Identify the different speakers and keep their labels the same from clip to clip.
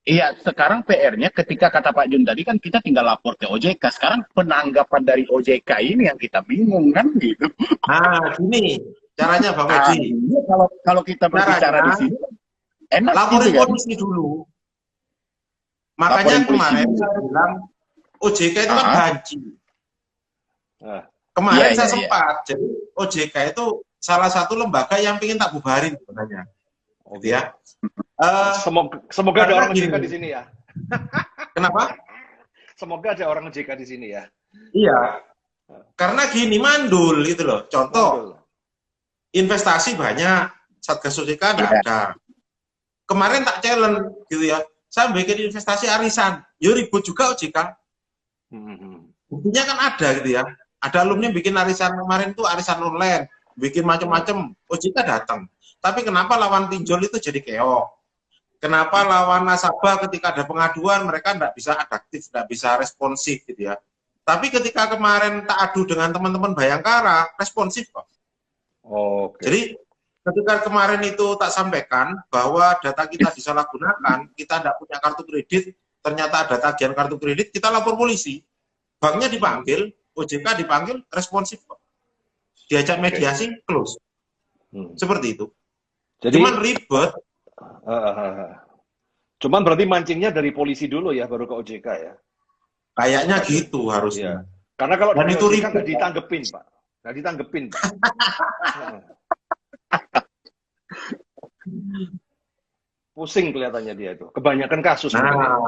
Speaker 1: Iya, sekarang PR-nya ketika kata Pak Jun tadi kan kita tinggal lapor ke OJK. Sekarang penanggapan dari OJK ini yang kita bingung kan gitu.
Speaker 2: Nah, gini caranya Bang
Speaker 1: Ah,
Speaker 2: Medi.
Speaker 1: iya, kalau kita berbicara di
Speaker 2: Caranya
Speaker 1: sini enak gitu
Speaker 2: laporin
Speaker 1: kan.
Speaker 2: polisi dulu. Makanya
Speaker 1: Laporin polisi
Speaker 2: kemarin
Speaker 1: dulu.
Speaker 2: saya bilang OJK itu kan
Speaker 1: Ah,
Speaker 2: banci.
Speaker 3: Nah,
Speaker 1: iya
Speaker 2: Kemarin
Speaker 1: iya
Speaker 2: saya
Speaker 1: iya.
Speaker 2: sempat, jadi OJK itu salah satu lembaga yang ingin tak bubarin sebenarnya, gitu
Speaker 3: oke.
Speaker 2: ya. Eh,
Speaker 3: Semoga ada
Speaker 2: karena
Speaker 3: orang OJK di
Speaker 2: gini,
Speaker 3: sini ya.
Speaker 2: kenapa?
Speaker 3: Semoga ada orang OJK di sini ya.
Speaker 2: Iya, karena gini mandul gitu loh. Contoh,
Speaker 3: Mandul.
Speaker 2: investasi banyak, Satgas OJK nggak
Speaker 1: Iya.
Speaker 2: ada. Kemarin tak challenge gitu ya, saya bikin investasi arisan, yo ribut juga OJK.
Speaker 3: Hmm.
Speaker 2: Buktinya kan ada gitu ya. Ada alumni bikin arisan kemarin tuh arisan online, bikin macam-macam, OJK datang. Tapi kenapa lawan pinjol itu jadi keok? Kenapa lawan nasabah ketika ada pengaduan mereka tidak bisa adaptif, tidak bisa responsif gitu ya. Tapi ketika kemarin tak adu dengan teman-teman Bayangkara, responsif kok.
Speaker 3: Oke.
Speaker 2: Jadi ketika kemarin itu tak sampaikan bahwa data kita disalahgunakan, kita tidak punya kartu kredit, ternyata ada tagihan kartu kredit, kita lapor polisi. Banknya dipanggil, OJK dipanggil, responsif kok. Diajak
Speaker 3: Oke.
Speaker 2: mediasi, close.
Speaker 3: Hmm.
Speaker 2: Seperti itu.
Speaker 3: Jadi,
Speaker 2: Cuman ribet,
Speaker 3: cuman berarti mancingnya dari polisi dulu ya, baru ke OJK ya,
Speaker 2: kayaknya
Speaker 3: Pak Jun.
Speaker 2: gitu
Speaker 3: Iya.
Speaker 2: harusnya.
Speaker 3: Karena kalau
Speaker 2: Dan
Speaker 3: dari
Speaker 2: itu
Speaker 3: OJK
Speaker 2: ribet.
Speaker 3: nggak ditanggepin, Pak. Nggak ditanggepin, Pak. Heeh. Pusing kelihatannya dia itu. Kebanyakan kasus mungkin ya.
Speaker 2: Nah,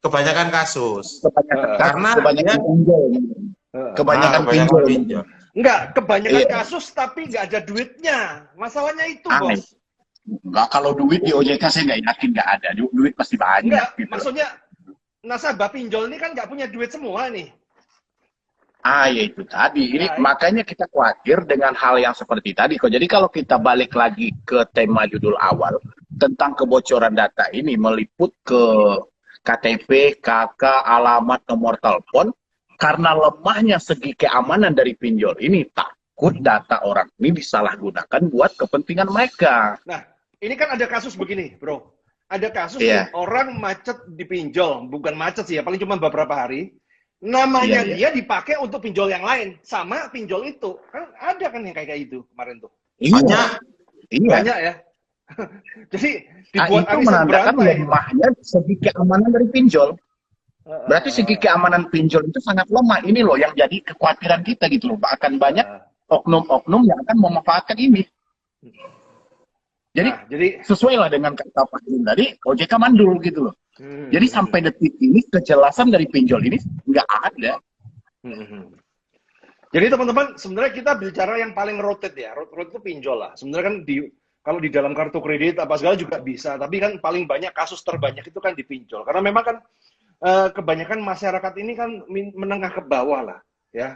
Speaker 2: kebanyakan kasus.
Speaker 1: Kebanyakan
Speaker 3: Heeh.
Speaker 1: kasus,
Speaker 2: Karena
Speaker 1: kebanyakan
Speaker 2: dia
Speaker 1: pinjol.
Speaker 3: Heeh.
Speaker 1: Kebanyakan
Speaker 2: kebanyakan
Speaker 1: pinjol.
Speaker 2: pinjol.
Speaker 3: Enggak, kebanyakan
Speaker 1: Iya.
Speaker 3: kasus tapi nggak ada duitnya. Masalahnya itu,
Speaker 1: Aneh.
Speaker 3: Bos.
Speaker 1: Enggak, kalau duit di OJK saya nggak yakin nggak ada. Duit pasti banyak
Speaker 3: Enggak,
Speaker 1: gitu.
Speaker 3: maksudnya nasabah pinjol ini kan nggak punya duit semua nih.
Speaker 1: Ah, ya itu tadi. Ini
Speaker 3: Ya,
Speaker 1: makanya kita khawatir dengan hal yang seperti tadi kok. Jadi kalau kita balik lagi ke tema judul awal tentang kebocoran data ini meliput ke KTP, KK, alamat, nomor telepon, karena lemahnya segi keamanan dari pinjol ini takut data orang ini disalahgunakan buat kepentingan mereka.
Speaker 3: nah, ini kan ada kasus begini, Bro. Ada kasus
Speaker 1: Iya.
Speaker 3: nih, orang macet di pinjol. Bukan macet sih ya, paling cuma beberapa hari. Namanya
Speaker 1: Iya, iya.
Speaker 3: dia dipakai untuk pinjol yang lain. Sama pinjol itu. Kan ada kan yang kayak itu kemarin tuh.
Speaker 2: Banyak.
Speaker 1: Iya.
Speaker 3: Banyak ya. Jadi
Speaker 1: Nah,
Speaker 3: dibuat
Speaker 1: itu
Speaker 3: arisan
Speaker 1: menandakan
Speaker 3: berantai.
Speaker 1: lemahnya segi keamanan dari pinjol. Berarti segi keamanan pinjol itu sangat lemah. Ini loh yang jadi kekhawatiran kita gitu loh. Akan banyak oknum-oknum yang akan memanfaatkan ini. Jadi,
Speaker 3: Nah, jadi
Speaker 1: sesuai lah dengan kata Pak Jun tadi, OJK mandul gitu loh. Jadi sampai detik ini kejelasan dari pinjol ini nggak ada.
Speaker 3: Jadi teman-teman, sebenarnya kita bicara yang paling rotate ya. Rotate itu pinjol lah. Sebenarnya kan kalau di dalam kartu kredit apa segala juga bisa, tapi kan paling banyak kasus terbanyak itu kan di pinjol. Karena memang kan kebanyakan masyarakat ini kan menengah ke bawah lah, ya.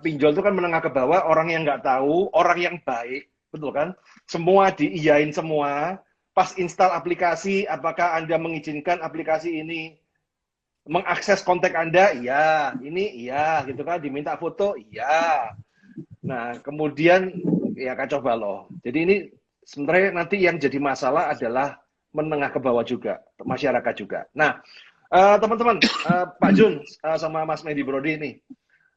Speaker 3: Pinjol itu kan menengah ke bawah, orang yang nggak tahu, orang yang baik, betul kan? Semua diiyain semua. Pas install aplikasi, apakah Anda mengizinkan aplikasi ini mengakses kontak Anda? Iya, ini iya, gitu kan? Diminta foto? Iya. Nah, kemudian ya kacau balau. Jadi ini sebenarnya nanti yang jadi masalah adalah menengah ke bawah juga, masyarakat juga. Nah, teman-teman, Pak Jun sama Mas Medi Brody ini,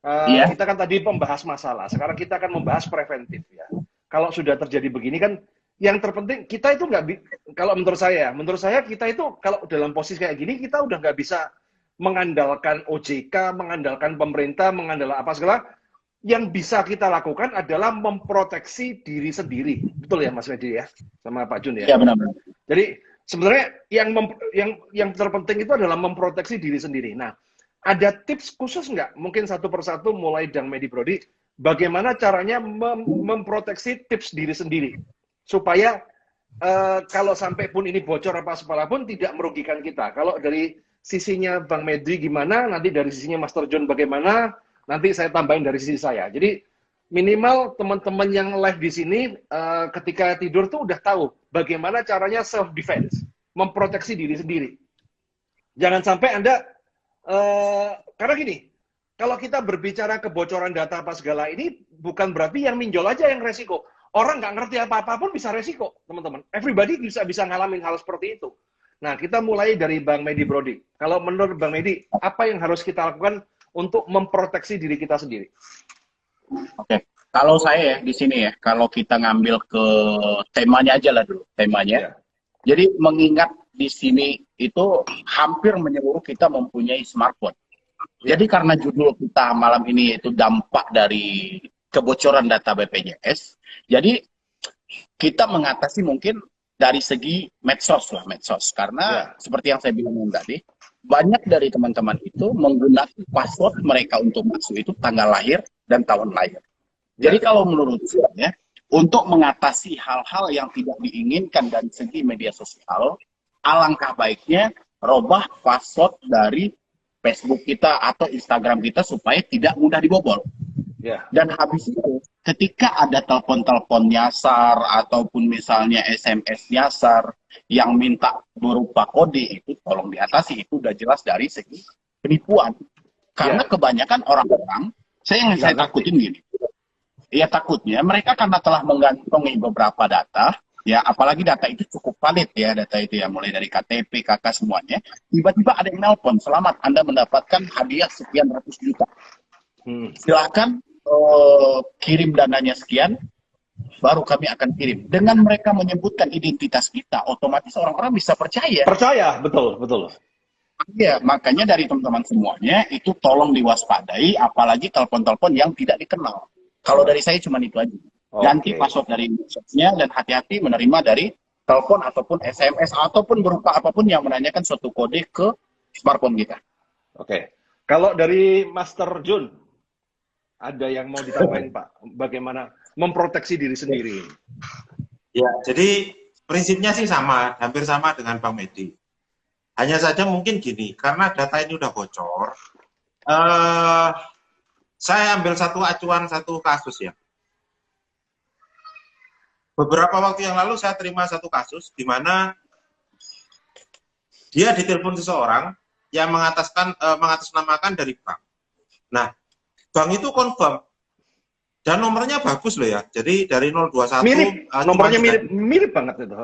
Speaker 1: Iya.
Speaker 3: kita kan tadi membahas masalah. Sekarang kita akan membahas preventif ya. Kalau sudah terjadi begini kan, yang terpenting kita itu kalau menurut saya kita itu kalau dalam posisi kayak gini kita udah nggak bisa mengandalkan OJK, mengandalkan pemerintah, mengandalkan apa segala. Yang bisa kita lakukan adalah memproteksi diri sendiri. Betul ya Mas Medi ya? Sama Pak Jun ya?
Speaker 1: Iya benar-benar.
Speaker 3: Jadi sebenarnya yang terpenting itu adalah memproteksi diri sendiri. Nah, ada tips khusus nggak? Mungkin satu persatu mulai Dang Medi Brody, bagaimana caranya memproteksi tips diri sendiri supaya kalau sampai pun ini bocor apa pun tidak merugikan kita. Kalau dari sisinya Bang Medi gimana, nanti dari sisinya Master John bagaimana, nanti saya tambahin dari sisi saya. Jadi minimal teman-teman yang live di sini ketika tidur tuh udah tahu bagaimana caranya self defense, memproteksi diri sendiri. Jangan sampai Anda karena gini, kalau kita berbicara kebocoran data apa segala ini bukan berarti yang minjol aja yang resiko. Orang nggak ngerti apa-apa pun bisa resiko, teman-teman. Everybody bisa ngalamin hal seperti itu. Nah, kita mulai dari Bang Medi Brody. Kalau menurut Bang Medi, apa yang harus kita lakukan untuk memproteksi diri kita sendiri?
Speaker 1: Oke. Kalau saya ya di sini ya, kalau kita ngambil ke temanya aja lah dulu, temanya.
Speaker 3: Ya.
Speaker 1: Jadi mengingat di sini itu hampir menyeluruh kita mempunyai smartphone. Jadi karena judul kita malam ini itu dampak dari kebocoran data BPJS, jadi kita mengatasi mungkin dari segi medsos lah, medsos. Karena seperti yang saya bilang tadi, banyak dari teman-teman itu menggunakan password mereka untuk masuk itu tanggal lahir dan tahun lahir. Jadi kalau menurut saya, untuk mengatasi hal-hal yang tidak diinginkan dari segi media sosial, alangkah baiknya robah password dari Facebook kita atau Instagram kita supaya tidak mudah dibobol. Dan habis itu, ketika ada telepon-telepon nyasar ataupun misalnya SMS nyasar yang minta berupa kode, itu tolong diatasi. Itu udah jelas dari segi penipuan. Karena kebanyakan orang-orang, saya takutin gini. Ya takutnya mereka karena telah mengantongi beberapa data, ya apalagi data itu cukup valid ya, data itu ya mulai dari KTP, KK semuanya, tiba-tiba ada yang nelpon, selamat Anda mendapatkan hadiah sekian ratus juta. Silahkan kirim dananya sekian, baru kami akan kirim. Dengan mereka menyebutkan identitas kita, otomatis orang-orang bisa percaya.
Speaker 3: Percaya, betul, betul.
Speaker 1: Ya, makanya dari teman-teman semuanya itu tolong diwaspadai, apalagi telepon-telepon yang tidak dikenal. Kalau dari saya cuma itu aja. Ganti password dari medsos-nya dan hati-hati menerima dari telepon ataupun SMS ataupun berupa apapun yang menanyakan suatu kode ke smartphone kita.
Speaker 3: Oke. Kalau dari Master Jun, ada yang mau ditambahin Pak? Bagaimana memproteksi diri sendiri?
Speaker 2: Ya, jadi prinsipnya sih sama, hampir sama dengan Bang Medi. Hanya saja mungkin gini, karena data ini udah bocor, saya ambil satu acuan, satu kasus ya. Beberapa waktu yang lalu saya terima satu kasus di mana dia ditelepon seseorang yang mengatasnamakan dari bank. Nah, bank itu confirm dan nomornya bagus loh ya. Jadi dari 021
Speaker 3: mirip, nomornya mirip banget itu.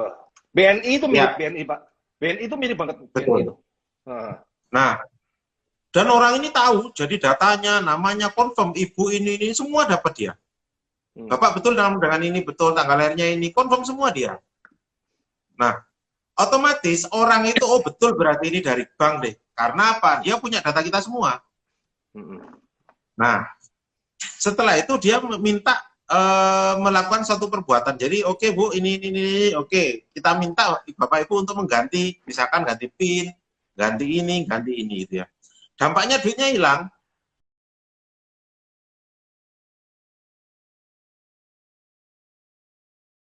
Speaker 3: BNI itu mirip BNI Pak. BNI itu mirip banget.
Speaker 2: Betul.
Speaker 3: BNI itu.
Speaker 2: Nah, dan orang ini tahu, jadi datanya, namanya confirm, ibu ini semua dapat dia. Bapak betul dengan ini, betul tanggal lahirnya ini, confirm semua dia. Nah, otomatis orang itu, oh betul berarti ini dari bank deh. Karena apa? Dia punya data kita semua. Nah, setelah itu dia minta melakukan satu perbuatan. Jadi oke, Bu, ini, oke. Kita minta Bapak Ibu untuk mengganti, misalkan ganti PIN, ganti ini gitu ya. Dampaknya duitnya hilang.